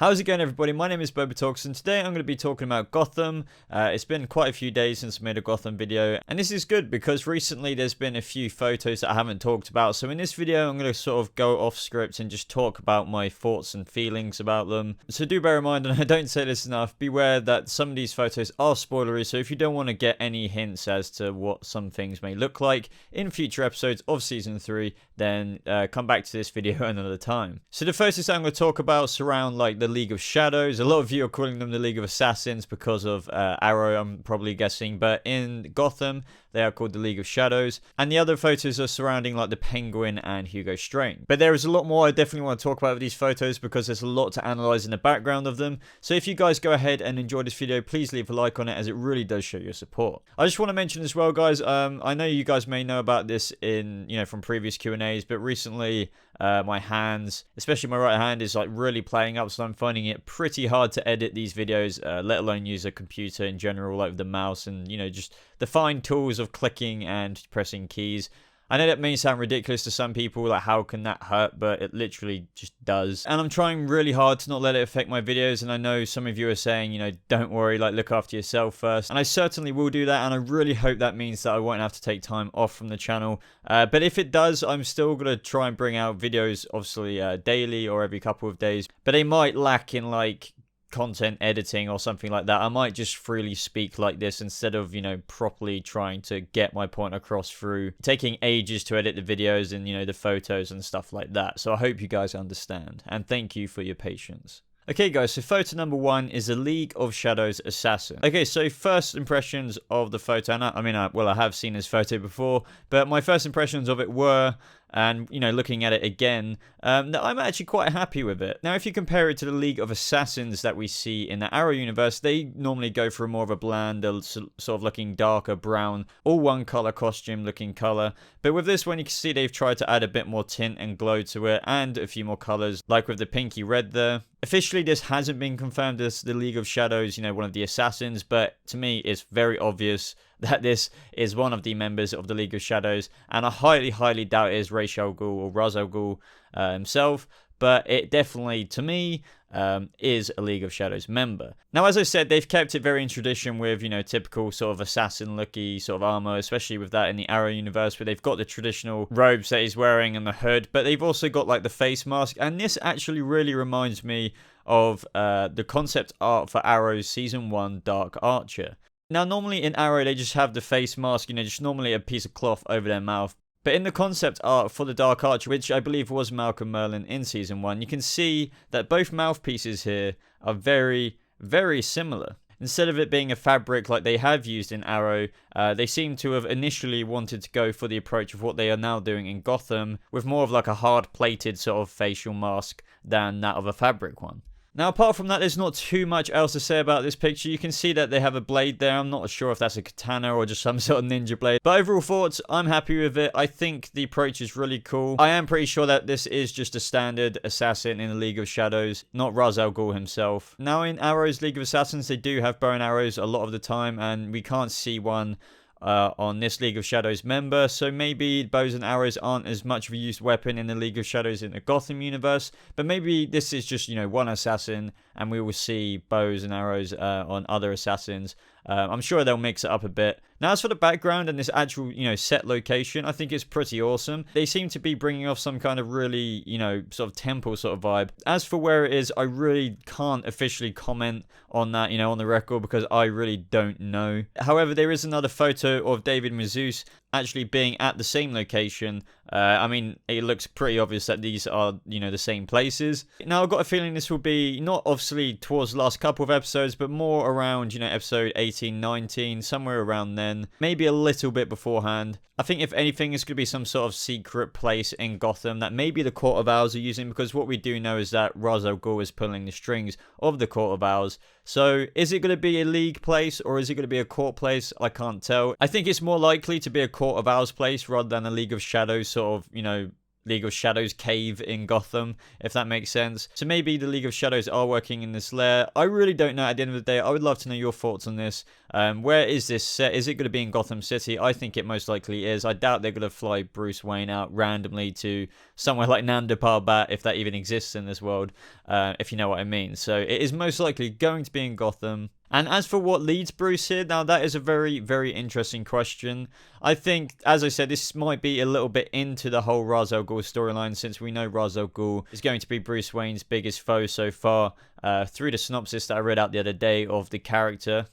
How's it going, everybody? My name is BobaTalks, and today I'm going to be talking about Gotham. It's been quite a few days since I made a Gotham video, and this is good because recently there's been a few photos that I haven't talked about. So in this video, I'm going to sort of go off script and just talk about my thoughts and feelings about them. So do bear in mind, and I don't say this enough, beware that some of these photos are spoilery. So if you don't want to get any hints as to what some things may look like in future episodes of Season 3, then come back to this video another time. So the photos that I'm going to talk about surround like the League of Shadows. A lot of you are calling them the League of Assassins because of Arrow, I'm probably guessing, but in Gotham they are called the League of Shadows. And the other photos are surrounding like the Penguin and Hugo Strange. But there is a lot more I definitely want to talk about with these photos because there's a lot to analyze in the background of them. So if you guys go ahead and enjoy this video, please leave a like on it, as it really does show your support. I just want to mention as well, guys, I know you guys may know about this in, from previous Q&As, but recently my hands, especially my right hand, is like really playing up, so I'm finding it pretty hard to edit these videos, let alone use a computer in general, like with the mouse and just the fine tools of clicking and pressing keys. I know that may sound ridiculous to some people, like how can that hurt, but it literally just does. And I'm trying really hard to not let it affect my videos, and I know some of you are saying, don't worry, like look after yourself first. And I certainly will do that, and I really hope that means that I won't have to take time off from the channel. But if it does, I'm still going to try and bring out videos, obviously daily or every couple of days. But they might lack in like content editing or something like that. I might just freely speak like this instead of properly trying to get my point across through taking ages to edit the videos and the photos and stuff like that. So I hope you guys understand, and thank you for your patience. Okay guys, so photo number 1 is a League of Shadows assassin. Okay, so first impressions of the photo, and I have seen this photo before, but my first impressions of it were, and looking at it again, that I'm actually quite happy with it. Now if you compare it to the League of Assassins that we see in the Arrow universe, they normally go for more of a bland, sort of looking darker brown, all one color costume looking color. But with this one, you can see they've tried to add a bit more tint and glow to it, and a few more colors, like with the pinky red there. Officially, this hasn't been confirmed as the League of Shadows, one of the assassins, but to me, it's very obvious that this is one of the members of the League of Shadows, and I highly, highly doubt it is Ra's al Ghul or Ra's al Ghul himself, but it definitely, to me, is a League of Shadows member. Now, as I said, they've kept it very in tradition with, typical sort of assassin-looky sort of armor, especially with that in the Arrow universe, where they've got the traditional robes that he's wearing and the hood, but they've also got like the face mask, and this actually really reminds me of the concept art for Arrow's Season 1 Dark Archer. Now, normally in Arrow, they just have the face mask, just normally a piece of cloth over their mouth. But in the concept art for the Dark Archer, which I believe was Malcolm Merlyn in Season 1, you can see that both mouthpieces here are very, very similar. Instead of it being a fabric like they have used in Arrow, they seem to have initially wanted to go for the approach of what they are now doing in Gotham, with more of like a hard-plated sort of facial mask than that of a fabric one. Now, apart from that, there's not too much else to say about this picture. You can see that they have a blade there. I'm not sure if that's a katana or just some sort of ninja blade. But overall thoughts, I'm happy with it. I think the approach is really cool. I am pretty sure that this is just a standard assassin in the League of Shadows, not Ra's al Ghul himself. Now, in Arrow's League of Assassins, they do have bow and arrows a lot of the time, and we can't see one on this League of Shadows member, so maybe bows and arrows aren't as much of a used weapon in the League of Shadows in the Gotham universe, but maybe this is just, one assassin, and we will see bows and arrows on other assassins. I'm sure they'll mix it up a bit. Now, as for the background and this actual, set location, I think it's pretty awesome. They seem to be bringing off some kind of really, sort of temple sort of vibe. As for where it is, I really can't officially comment on that, on the record, because I really don't know. However, there is another photo of David Mazouz actually being at the same location. It looks pretty obvious that these are, the same places. Now, I've got a feeling this will be not obviously towards the last couple of episodes, but more around, episode 18, 19, somewhere around then. Maybe a little bit beforehand. I think if anything, it's going to be some sort of secret place in Gotham that maybe the Court of Owls are using, because what we do know is that Ra's al Ghul is pulling the strings of the Court of Owls. So is it going to be a League place or is it going to be a court place? I can't tell. I think it's more likely to be a Court of Owls place rather than a League of Shadows sort of, League of Shadows cave in Gotham, if that makes sense. So maybe the League of Shadows are working in this lair. I really don't know at the end of the day. I would love to know your thoughts on this. Where is this set? Is it going to be in Gotham City? I think it most likely is. I doubt they're going to fly Bruce Wayne out randomly to somewhere like Nanda Parbat, if that even exists in this world, if you know what I mean. So it is most likely going to be in Gotham. And as for what leads Bruce here, now that is a very, very interesting question. I think, as I said, this might be a little bit into the whole Ra's al Ghul storyline, since we know Ra's al Ghul is going to be Bruce Wayne's biggest foe so far, through the synopsis that I read out the other day of the character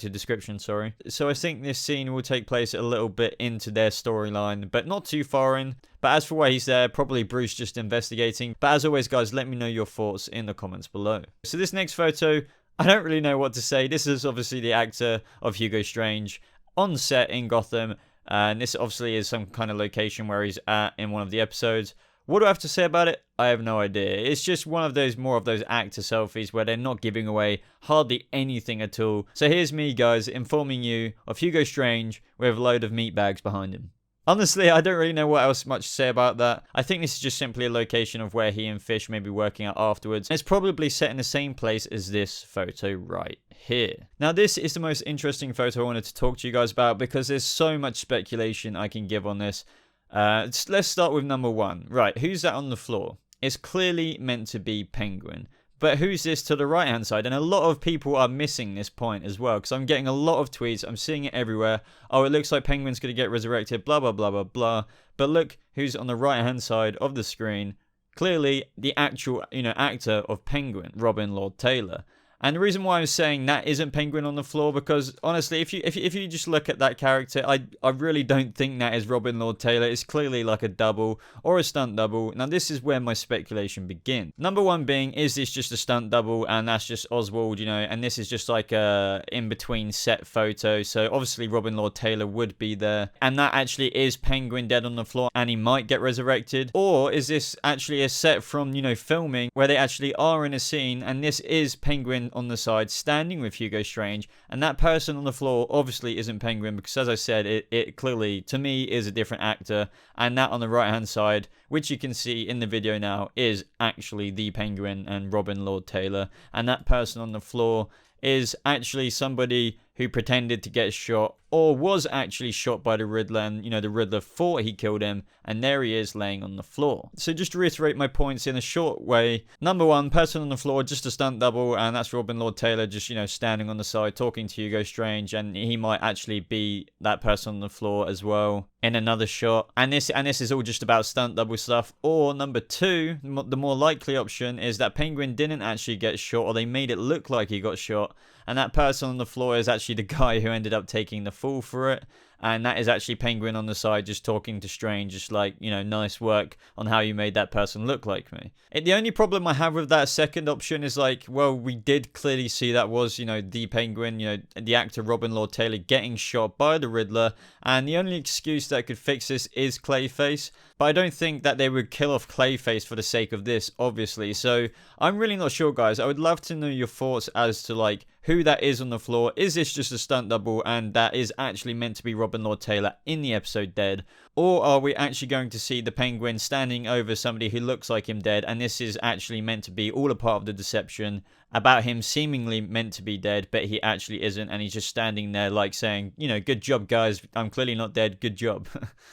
description, sorry. So I think this scene will take place a little bit into their storyline, but not too far in. But as for why he's there, probably Bruce just investigating. But as always, guys, let me know your thoughts in the comments below. So this next photo, I don't really know what to say. This is obviously the actor of Hugo Strange on set in Gotham. And this obviously is some kind of location where he's at in one of the episodes. What do I have to say about it? I have no idea. It's just one of those, more of those actor selfies where they're not giving away hardly anything at all. So here's me, guys, informing you of Hugo Strange with a load of meat bags behind him. Honestly, I don't really know what else much to say about that. I think this is just simply a location of where he and Fish may be working out afterwards. It's probably set in the same place as this photo right here. Now, this is the most interesting photo I wanted to talk to you guys about because there's so much speculation I can give on this. Let's start with number one. Right, who's that on the floor? It's clearly meant to be Penguin. But who's this to the right hand side? And a lot of people are missing this point as well, because I'm getting a lot of tweets. I'm seeing it everywhere. Oh, it looks like Penguin's going to get resurrected, blah, blah, blah, blah, blah. But look who's on the right hand side of the screen. Clearly the actual, actor of Penguin, Robin Lord Taylor. And the reason why I'm saying that isn't Penguin on the floor, because honestly, if you just look at that character, I really don't think that is Robin Lord Taylor. It's clearly like a double or a stunt double. Now, this is where my speculation begins. Number one being, is this just a stunt double and that's just Oswald, and this is just like a in-between set photo. So obviously Robin Lord Taylor would be there. And that actually is Penguin dead on the floor and he might get resurrected. Or is this actually a set from, filming where they actually are in a scene and this is Penguin on the side standing with Hugo Strange, and that person on the floor obviously isn't Penguin, because as I said, it clearly to me is a different actor, and that on the right hand side, which you can see in the video now, is actually the Penguin and Robin Lord Taylor, and that person on the floor is actually somebody who pretended to get shot or was actually shot by the Riddler, and the Riddler thought he killed him, and there he is laying on the floor. So just to reiterate my points in a short way, number one, person on the floor, just a stunt double, and that's Robin Lord Taylor just standing on the side talking to Hugo Strange, and he might actually be that person on the floor as well in another shot, and this is all just about stunt double stuff. Or number two, the more likely option is that Penguin didn't actually get shot, or they made it look like he got shot, and that person on the floor is actually the guy who ended up taking the fall for it. And that is actually Penguin on the side just talking to Strange, just like, nice work on how you made that person look like me. The only problem I have with that second option is like, well, we did clearly see that was, the Penguin, the actor Robin Lord Taylor getting shot by the Riddler. And the only excuse that could fix this is Clayface. But I don't think that they would kill off Clayface for the sake of this, obviously. So I'm really not sure, guys. I would love to know your thoughts as to like who that is on the floor. Is this just a stunt double and that is actually meant to be Robin Lord Taylor in the episode dead? Or are we actually going to see the Penguin standing over somebody who looks like him dead, and this is actually meant to be all a part of the deception about him seemingly meant to be dead, but he actually isn't, and he's just standing there like saying, good job guys, I'm clearly not dead, good job.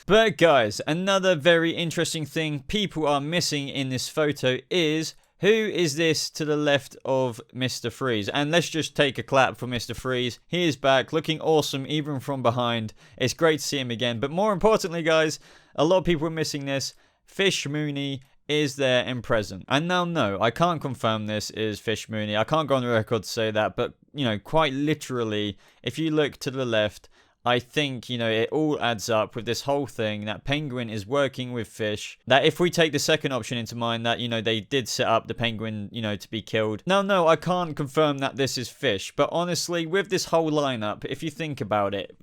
But guys, another very interesting thing people are missing in this photo is, who is this to the left of Mr. Freeze? And let's just take a clap for Mr. Freeze. He is back, looking awesome even from behind. It's great to see him again. But more importantly, guys, a lot of people are missing this. Fish Mooney is there and present. And now, no, I can't confirm this is Fish Mooney. I can't go on the record to say that. But, quite literally, if you look to the left, I think, it all adds up with this whole thing that Penguin is working with Fish. That if we take the second option into mind that, they did set up the Penguin, to be killed. Now, no, I can't confirm that this is Fish. But honestly, with this whole lineup, if you think about it,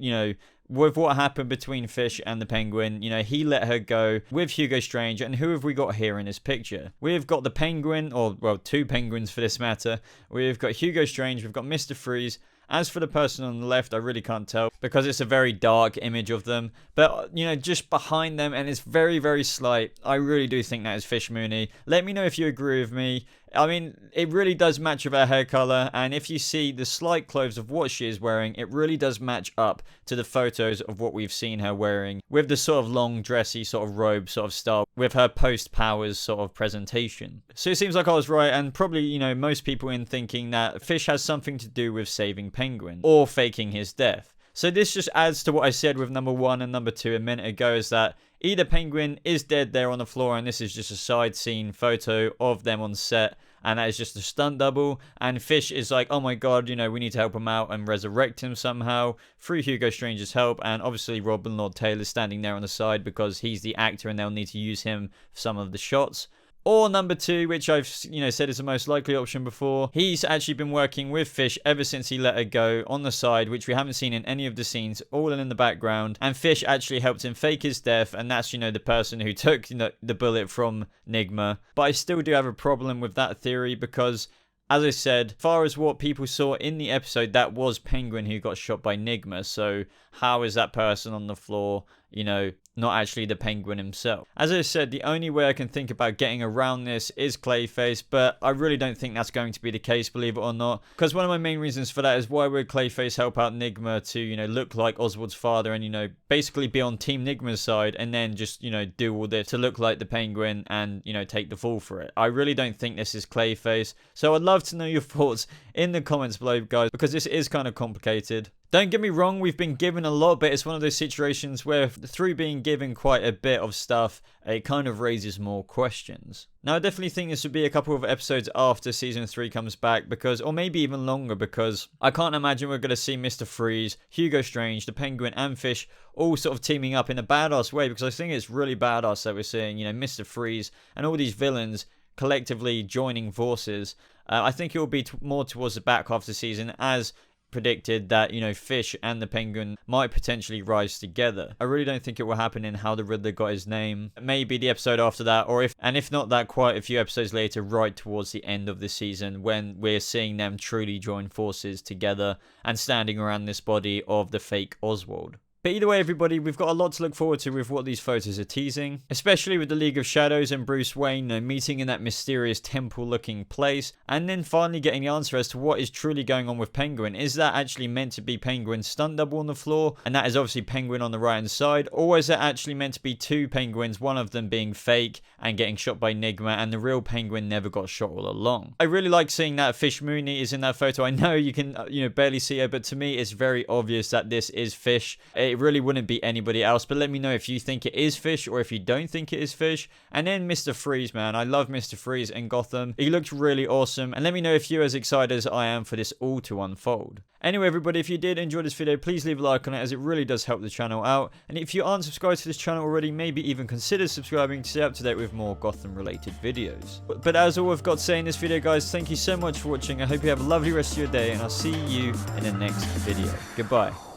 with what happened between Fish and the Penguin, he let her go with Hugo Strange. And who have we got here in this picture? We've got the Penguin, or, well, two Penguins for this matter. We've got Hugo Strange, we've got Mr. Freeze. As for the person on the left, I really can't tell because it's a very dark image of them. But, just behind them, and it's very, very slight, I really do think that is Fish Mooney. Let me know if you agree with me. I mean, it really does match with her hair color, and if you see the slight clothes of what she is wearing, it really does match up to the photos of what we've seen her wearing, with the sort of long dressy sort of robe sort of style, with her post-powers sort of presentation. So it seems like I was right, and probably, you know, most people in thinking that Fish has something to do with saving Penguin, or faking his death. So this just adds to what I said with number 1 and number 2 a minute ago, is that either Penguin is dead there on the floor and this is just a side scene photo of them on set, and that is just a stunt double, and Fish is like, oh my god, you know, we need to help him out and resurrect him somehow through Hugo Strange's help, and obviously Robin Lord Taylor standing there on the side because he's the actor and they'll need to use him for some of the shots. Or number 2, which I've, you know, said is the most likely option before. He's actually been working with Fish ever since he let her go on the side, which we haven't seen in any of the scenes, all in the background. And Fish actually helped him fake his death, and that's, you know, the person who took, you know, the bullet from Nigma. But I still do have a problem with that theory because, as I said, as far as what people saw in the episode, that was Penguin who got shot by Nigma. So how is that person on the floor, you know, not actually the Penguin himself? As I said, the only way I can think about getting around this is Clayface, but I really don't think that's going to be the case, believe it or not. Because one of my main reasons for that is, why would Clayface help out Nigma to, you know, look like Oswald's father and, you know, basically be on Team Nigma's side, and then just, you know, do all this to look like the Penguin and, you know, take the fall for it? I really don't think this is Clayface. So I'd love to know your thoughts in the comments below, guys, because this is kind of complicated. Don't get me wrong, we've been given a lot, but it's one of those situations where through being given quite a bit of stuff, it kind of raises more questions. Now, I definitely think this would be a couple of episodes after Season 3 comes back, because, or maybe even longer, because I can't imagine we're going to see Mr. Freeze, Hugo Strange, the Penguin, and Fish all sort of teaming up in a badass way, because I think it's really badass that we're seeing, you know, Mr. Freeze and all these villains collectively joining forces. I think it will be more towards the back half of the season, as predicted that, you know, Fish and the Penguin might potentially rise together. I really don't think it will happen in How the Riddler Got His Name. Maybe the episode after that, or if not that, quite a few episodes later, right towards the end of the season, when we're seeing them truly join forces together and standing around this body of the fake Oswald. But either way, everybody, we've got a lot to look forward to with what these photos are teasing, especially with the League of Shadows and Bruce Wayne, you know, meeting in that mysterious temple-looking place, and then finally getting the answer as to what is truly going on with Penguin. Is that actually meant to be Penguin's stunt double on the floor, and that is obviously Penguin on the right-hand side, or is it actually meant to be 2 Penguins, one of them being fake and getting shot by Nigma, and the real Penguin never got shot all along? I really like seeing that Fish Mooney is in that photo. I know you can, you know, barely see her, but to me, it's very obvious that this is Fish. It really wouldn't be anybody else, but let me know if you think it is Fish or if you don't think it is Fish. And then Mr. Freeze, man, I love Mr. Freeze in Gotham. He looked really awesome, and let me know if you're as excited as I am for this all to unfold. Anyway, everybody, if you did enjoy this video, please leave a like on it, as it really does help the channel out. And if you aren't subscribed to this channel already, maybe even consider subscribing to stay up to date with more Gotham related videos. But as all I've got to say in this video, guys, thank you so much for watching. I hope you have a lovely rest of your day, and I'll see you in the next video. Goodbye.